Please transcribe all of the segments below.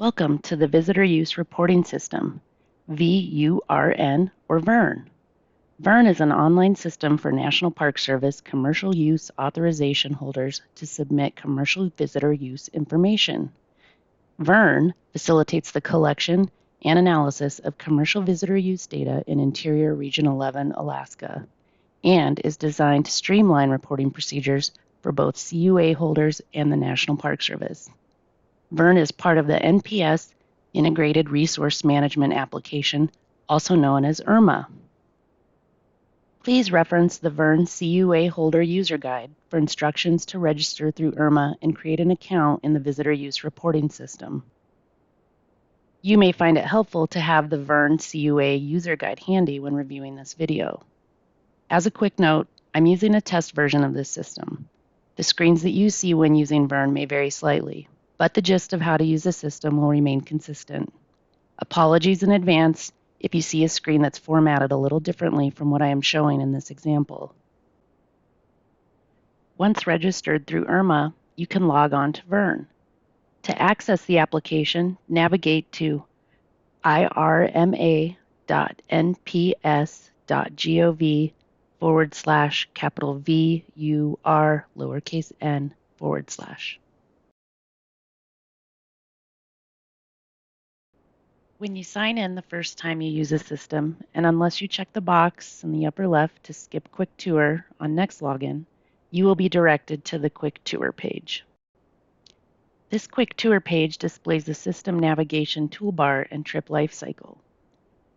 Welcome to the Visitor Use Reporting System, VURn or VURn. VURn is an online system for National Park Service commercial use authorization holders to submit commercial visitor use information. VURn facilitates the collection and analysis of commercial visitor use data in Interior Region 11, Alaska, and is designed to streamline reporting procedures for both CUA holders and the National Park Service. VURn is part of the NPS Integrated Resource Management Application, also known as IRMA. Please reference the VURn CUA Holder User Guide for instructions to register through IRMA and create an account in the Visitor Use Reporting System. You may find it helpful to have the VURn CUA User Guide handy when reviewing this video. As a quick note, I'm using a test version of this system. The screens that you see when using VURn may vary slightly, but the gist of how to use the system will remain consistent. Apologies in advance if you see a screen that's formatted a little differently from what I am showing in this example. Once registered through IRMA, you can log on to VURn. To access the application, navigate to irma.nps.gov/VUR_n/. When you sign in the first time you use a system, and unless you check the box in the upper left to skip Quick Tour on next login, you will be directed to the Quick Tour page. This Quick Tour page displays the system navigation toolbar and trip lifecycle.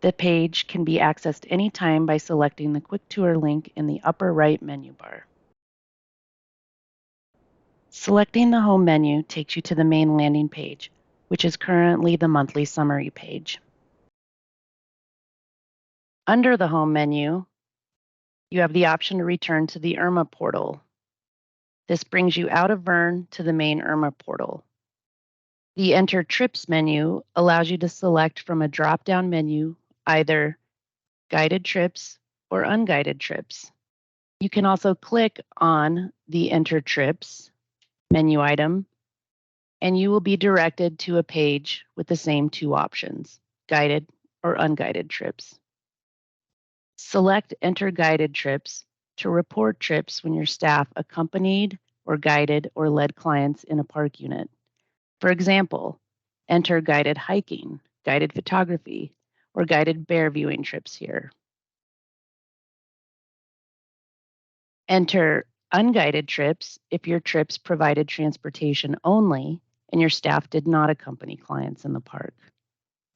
The page can be accessed anytime by selecting the Quick Tour link in the upper right menu bar. Selecting the home menu takes you to the main landing page, which is currently the monthly summary page. Under the home menu, you have the option to return to the IRMA portal. This brings you out of VURn to the main IRMA portal. The Enter Trips menu allows you to select from a drop-down menu either guided trips or unguided trips. You can also click on the Enter Trips menu item, and you will be directed to a page with the same two options, guided or unguided trips. Select Enter Guided Trips to report trips when your staff accompanied or guided or led clients in a park unit. For example, enter guided hiking, guided photography, or guided bear viewing trips here. Enter unguided trips if your trips provided transportation only and your staff did not accompany clients in the park.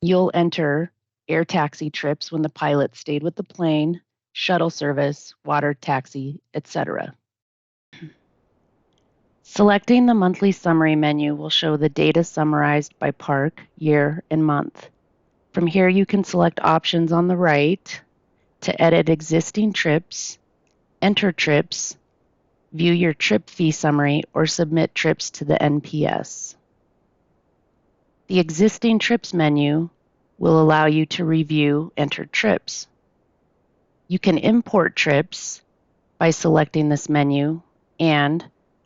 You'll enter air taxi trips when the pilot stayed with the plane, shuttle service, water taxi, etc. Selecting the monthly summary menu will show the data summarized by park, year, and month. From here, you can select options on the right to edit existing trips, enter trips, view your trip fee summary, or submit trips to the NPS. The existing trips menu will allow you to review entered trips. You can import trips by selecting this menu and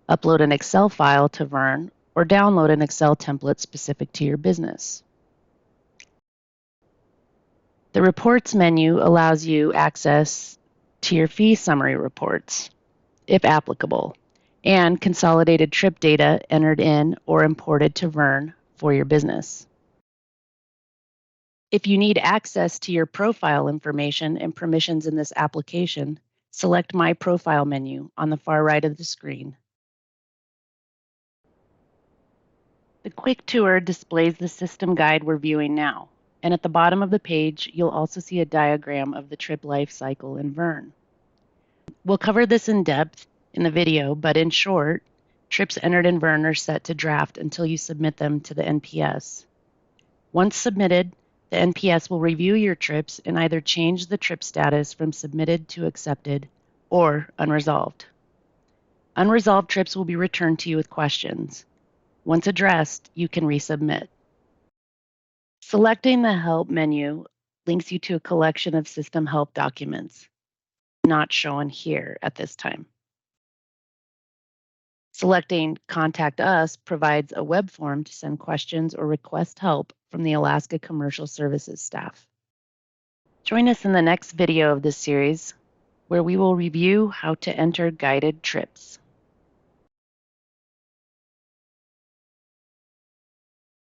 upload an Excel file to VURn or download an Excel template specific to your business. The Reports menu allows you access to your fee summary reports, if applicable, and consolidated trip data entered in or imported to VURn for your business. If you need access to your profile information and permissions in this application, select My Profile menu on the far right of the screen. The Quick Tour displays the system guide we're viewing now, and at the bottom of the page, you'll also see a diagram of the trip life cycle in VURn. We'll cover this in depth in the video, but in short, trips entered in VURn are set to draft until you submit them to the NPS. Once submitted, the NPS will review your trips and either change the trip status from submitted to accepted or unresolved. Unresolved trips will be returned to you with questions. Once addressed, you can resubmit. Selecting the Help menu links you to a collection of system help documents, not shown here at this time. Selecting Contact Us provides a web form to send questions or request help from the Alaska Commercial Services staff. Join us in the next video of this series, where we will review how to enter guided trips.